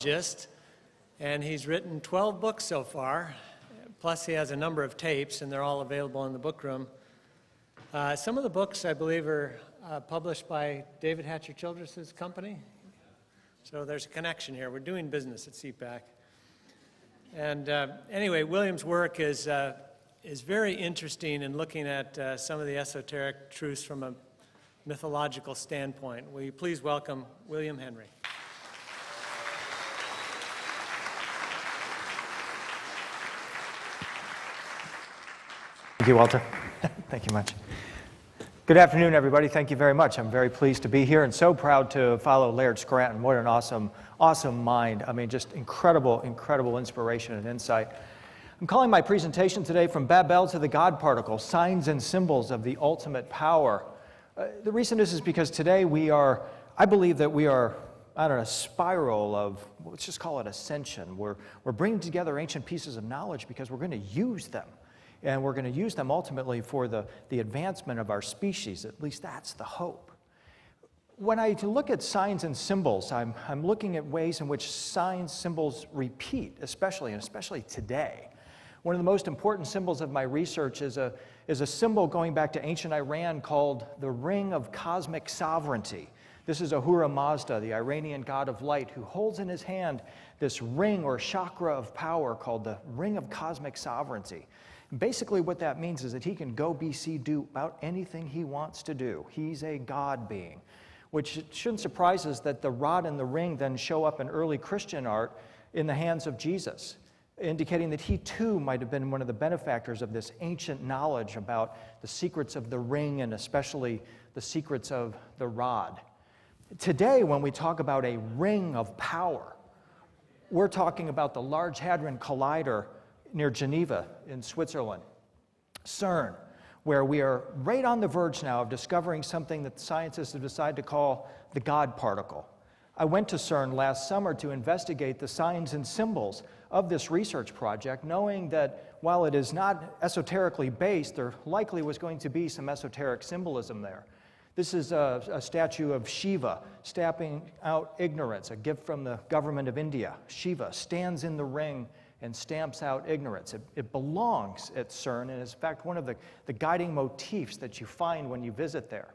And he's written 12 books so far, plus he has a number of tapes, and they're all available in the book room. Some of the books, I believe, are published by David Hatcher Childress's company. So there's a connection here. We're doing business at CPAK. And anyway, William's work is very interesting in looking at some of the esoteric truths from a mythological standpoint. Will you please welcome William Henry? Thank you, Walter. Thank you much. Good afternoon, everybody. Thank you very much. I'm very pleased to be here and so proud to follow Laird Scranton. What an awesome mind. I mean, just incredible inspiration and insight. I'm calling my presentation today From Babel to the God Particle, Signs and Symbols of the Ultimate Power. The reason is because today I believe that we are on a spiral of, let's just call it ascension. We're bringing together ancient pieces of knowledge because we're going to use them. And we're going to use them ultimately for the advancement of our species. At least that's the hope. When I look at signs and symbols, I'm looking at ways in which signs, symbols repeat, especially today. One of the most important symbols of my research is a symbol going back to ancient Iran called the Ring of Cosmic Sovereignty. This is Ahura Mazda, the Iranian god of light, who holds in his hand this ring or chakra of power called the Ring of Cosmic Sovereignty. Basically what that means is that he can go BC do about anything he wants to do. He's a God being, which shouldn't surprise us that the rod and the ring then show up in early Christian art in the hands of Jesus, indicating that he too might have been one of the benefactors of this ancient knowledge about the secrets of the ring and especially the secrets of the rod. Today, when we talk about a ring of power, we're talking about the Large Hadron Collider near Geneva in Switzerland, CERN, where we are right on the verge now of discovering something that scientists have decided to call the God particle. I went to CERN last summer to investigate the signs and symbols of this research project, knowing that while it is not esoterically based, there likely was going to be some esoteric symbolism there. This is a statue of Shiva stamping out ignorance, a gift from the government of India. Shiva stands in the ring and stamps out ignorance. It belongs at CERN and is in fact one of the guiding motifs that you find when you visit there.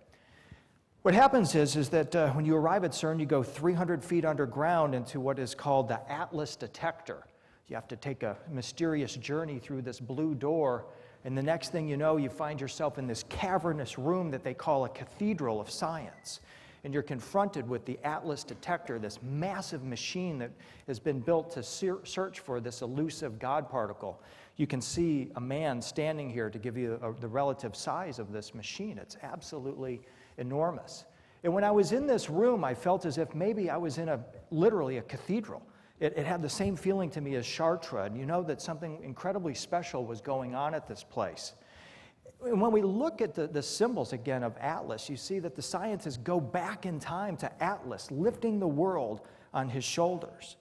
What happens is that when you arrive at CERN, you go 300 feet underground into what is called the Atlas detector. You have to take a mysterious journey through this blue door, and the next thing you know, you find yourself in this cavernous room that they call a cathedral of science. And you're confronted with the Atlas detector, this massive machine that has been built to search for this elusive God particle. You can see a man standing here to give you the relative size of this machine. It's absolutely enormous. And when I was in this room, I felt as if maybe I was in literally a cathedral. It had the same feeling to me as Chartres, and you know that something incredibly special was going on at this place. And when we look at the symbols again of Atlas, you see that the scientists go back in time to Atlas, lifting the world on his shoulders.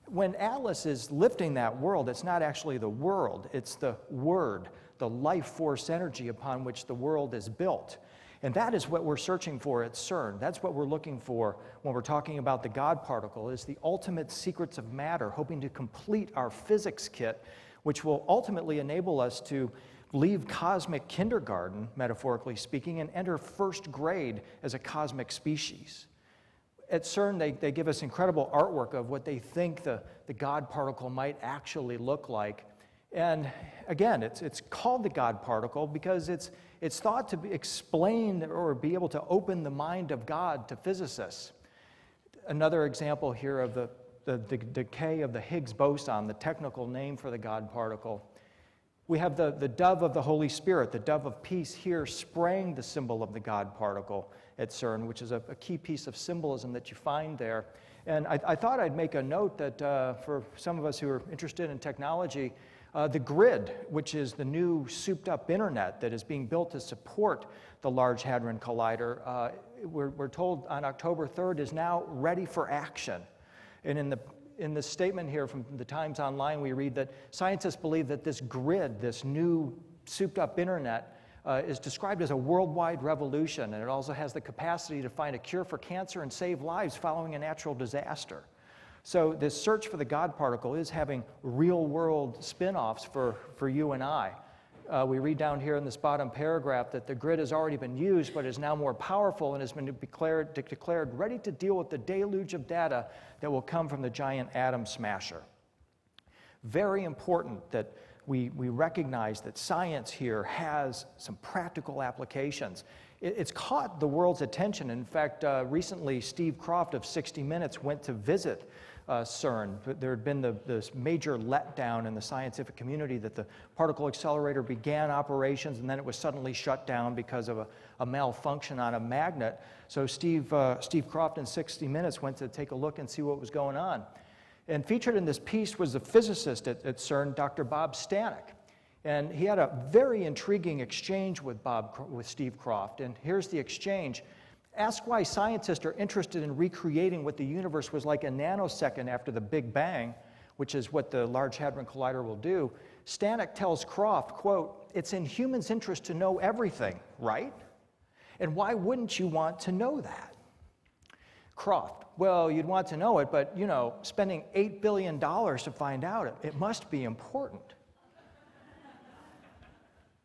When Atlas is lifting that world, it's not actually the world, it's the word, the life force energy upon which the world is built. And that is what we're searching for at CERN. That's what we're looking for when we're talking about the God particle, is the ultimate secrets of matter, hoping to complete our physics kit, which will ultimately enable us to leave cosmic kindergarten, metaphorically speaking, and enter first grade as a cosmic species. At CERN, they give us incredible artwork of what they think the God particle might actually look like. And again, it's called the God particle because it's thought to explain or be able to open the mind of God to physicists. Another example here of the decay of the Higgs boson, the technical name for the God particle. We have the dove of the Holy Spirit, the dove of peace here spraying the symbol of the God particle at CERN, which is a key piece of symbolism that you find there. And I thought I'd make a note that for some of us who are interested in technology, the grid, which is the new souped-up internet that is being built to support the Large Hadron Collider, we're told on October 3rd is now ready for action. And in the statement here from the Times Online, we read that scientists believe that this grid, this new souped-up internet, is described as a worldwide revolution, and it also has the capacity to find a cure for cancer and save lives following a natural disaster. So this search for the God particle is having real-world spin-offs for you and I. We read down here in this bottom paragraph that the grid has already been used, but is now more powerful and has been declared ready to deal with the deluge of data that will come from the giant atom smasher. Very important that we recognize that science here has some practical applications. It's caught the world's attention. In fact, recently Steve Kroft of 60 Minutes went to visit CERN. There had been this major letdown in the scientific community that the particle accelerator began operations and then it was suddenly shut down because of a malfunction on a magnet. So Steve Kroft in 60 Minutes went to take a look and see what was going on. And featured in this piece was a physicist at CERN, Dr. Bob Stanek. And he had a very intriguing exchange with Steve Kroft. And here's the exchange. Ask why scientists are interested in recreating what the universe was like a nanosecond after the Big Bang, which is what the Large Hadron Collider will do. Stanek tells Kroft, quote, "It's in humans' interest to know everything, right? And why wouldn't you want to know that?" Kroft, well, you'd want to know it, but, you know, spending $8 billion to find out it must be important.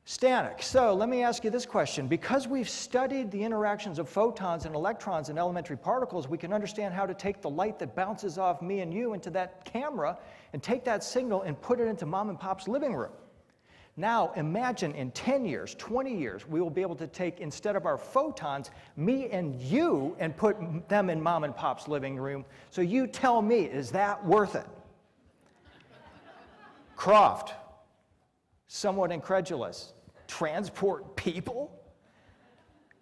Stanek, so let me ask you this question. Because we've studied the interactions of photons and electrons in elementary particles, we can understand how to take the light that bounces off me and you into that camera and take that signal and put it into mom and pop's living room. Now imagine in 10 years, 20 years, we will be able to take, instead of our photons, me and you and put them in mom and pop's living room. So you tell me, is that worth it? Kroft, somewhat incredulous. Transport people?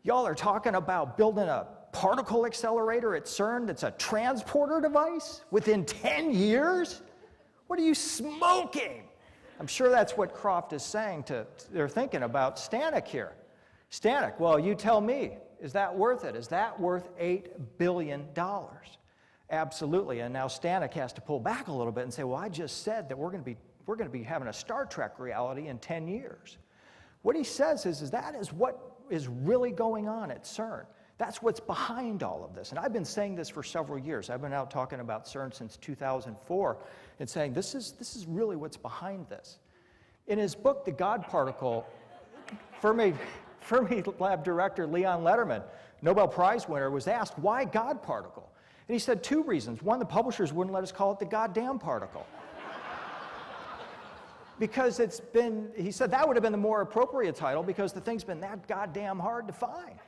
Y'all are talking about building a particle accelerator at CERN that's a transporter device within 10 years? What are you smoking? I'm sure that's what Kroft is saying they're thinking about Stanek here. Stanek, well, you tell me, is that worth it? Is that worth $8 billion? Absolutely, and now Stanek has to pull back a little bit and say, well, I just said that we're going to be having a Star Trek reality in 10 years. What he says is that is what is really going on at CERN. That's what's behind all of this. And I've been saying this for several years. I've been out talking about CERN since 2004 and saying this is really what's behind this. In his book, The God Particle, Fermi Lab director Leon Lederman, Nobel Prize winner, was asked, why God particle? And he said 2 reasons. One, the publishers wouldn't let us call it the goddamn particle. Because he said that would have been the more appropriate title because the thing's been that goddamn hard to find.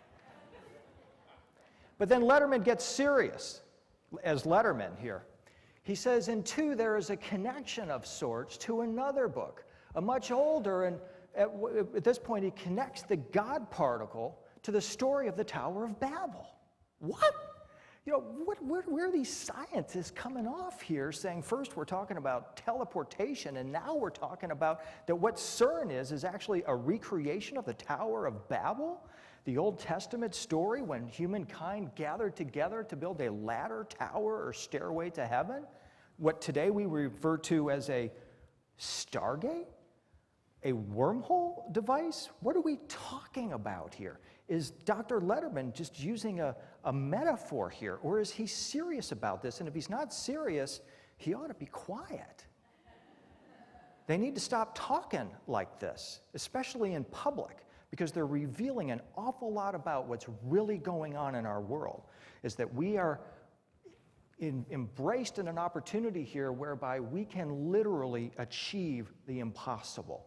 But then Letterman gets serious, as Letterman here. He says, in 2, there is a connection of sorts to another book, a much older, and at this point he connects the God particle to the story of the Tower of Babel. What? You know, where are these scientists coming off here saying first we're talking about teleportation and now we're talking about that what CERN is actually a recreation of the Tower of Babel? The Old Testament story when humankind gathered together to build a ladder, tower, or stairway to heaven? What today we refer to as a Stargate? A wormhole device? What are we talking about here? Is Dr. Letterman just using a metaphor here, or is he serious about this? And if he's not serious, he ought to be quiet. They need to stop talking like this, especially in public, because they're revealing an awful lot about what's really going on in our world, is that we are embraced in an opportunity here whereby we can literally achieve the impossible.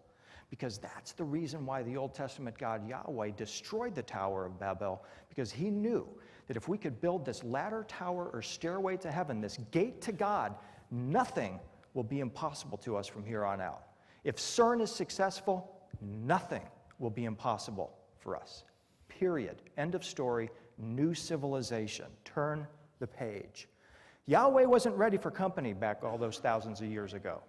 Because that's the reason why the Old Testament God Yahweh destroyed the Tower of Babel, because he knew that if we could build this ladder, tower, or stairway to heaven, this gate to God, nothing will be impossible to us from here on out. If CERN is successful, nothing will be impossible for us. Period. End of story. New civilization. Turn the page. Yahweh wasn't ready for company back all those thousands of years ago.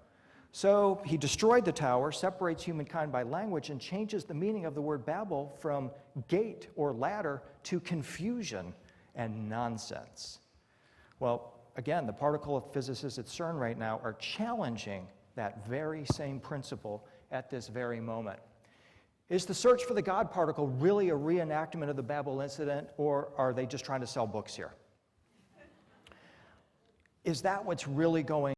So he destroyed the tower, separates humankind by language, and changes the meaning of the word Babel from gate or ladder to confusion and nonsense. Well, again, the particle physicists at CERN right now are challenging that very same principle at this very moment. Is the search for the God particle really a reenactment of the Babel incident, or are they just trying to sell books here? is that what's really going